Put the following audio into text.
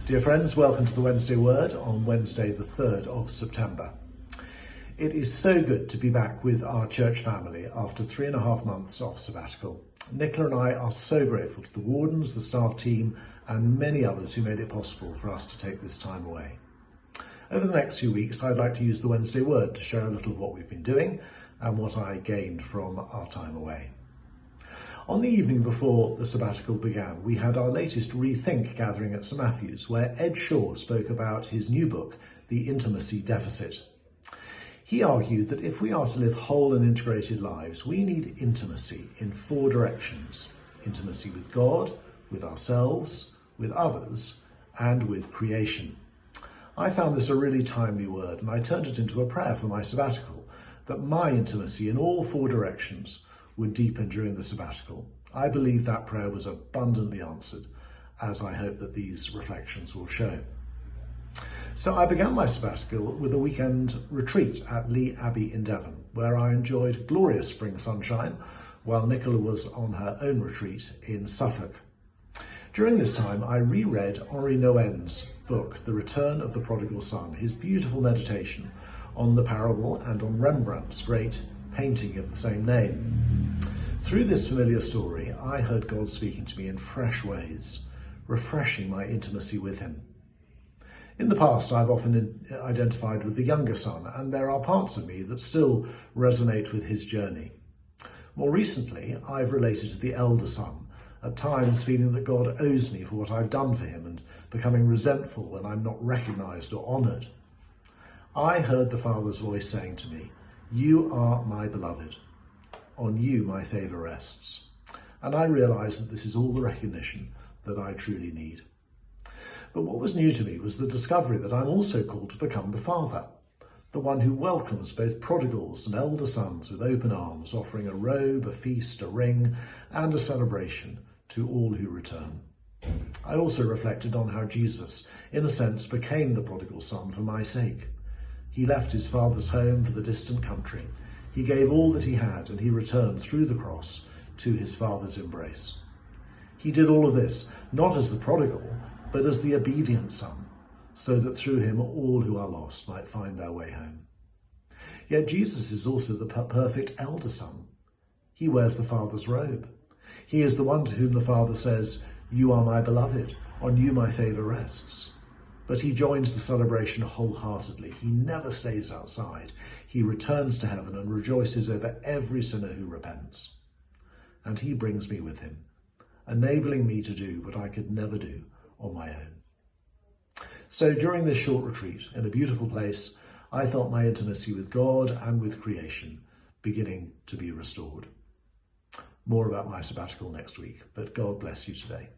Dear friends, welcome to the Wednesday Word on Wednesday the 3rd of September. It is so good to be back with our church family after 3.5 months off sabbatical. Nicola and I are so grateful to the wardens, the staff team and many others who made it possible for us to take this time away. Over the next few weeks I'd like to use the Wednesday Word to share a little of what we've been doing and what I gained from our time away. On the evening before the sabbatical began, we had our latest Rethink gathering at St Matthew's, where Ed Shaw spoke about his new book, The Intimacy Deficit. He argued that if we are to live whole and integrated lives, we need intimacy in 4 directions: intimacy with God, with ourselves, with others, and with creation. I found this a really timely word, and I turned it into a prayer for my sabbatical, that my intimacy in all 4 directions would deepen during the sabbatical. I believe that prayer was abundantly answered, as I hope that these reflections will show. So I began my sabbatical with a weekend retreat at Lee Abbey in Devon, where I enjoyed glorious spring sunshine, while Nicola was on her own retreat in Suffolk. During this time, I reread Henri Nouwen's book, The Return of the Prodigal Son, his beautiful meditation on the parable and on Rembrandt's great painting of the same name. Through this familiar story, I heard God speaking to me in fresh ways, refreshing my intimacy with him. In the past, I've often identified with the younger son, and there are parts of me that still resonate with his journey. More recently, I've related to the elder son, at times feeling that God owes me for what I've done for him and becoming resentful when I'm not recognised or honoured. I heard the Father's voice saying to me, "You are my beloved. On you my favour rests." And I realised that this is all the recognition that I truly need. But what was new to me was the discovery that I'm also called to become the Father, the one who welcomes both prodigals and elder sons with open arms, offering a robe, a feast, a ring, and a celebration to all who return. I also reflected on how Jesus, in a sense, became the prodigal son for my sake. He left his father's home for the distant country. He gave all that he had, and he returned through the cross to his father's embrace. He did all of this, not as the prodigal, but as the obedient son, so that through him all who are lost might find their way home. Yet Jesus is also the perfect elder son. He wears the Father's robe. He is the one to whom the Father says, "You are my beloved, on you my favour rests." But he joins the celebration wholeheartedly. He never stays outside. He returns to heaven and rejoices over every sinner who repents. And he brings me with him, enabling me to do what I could never do on my own. So during this short retreat in a beautiful place, I felt my intimacy with God and with creation beginning to be restored. More about my sabbatical next week, but God bless you today.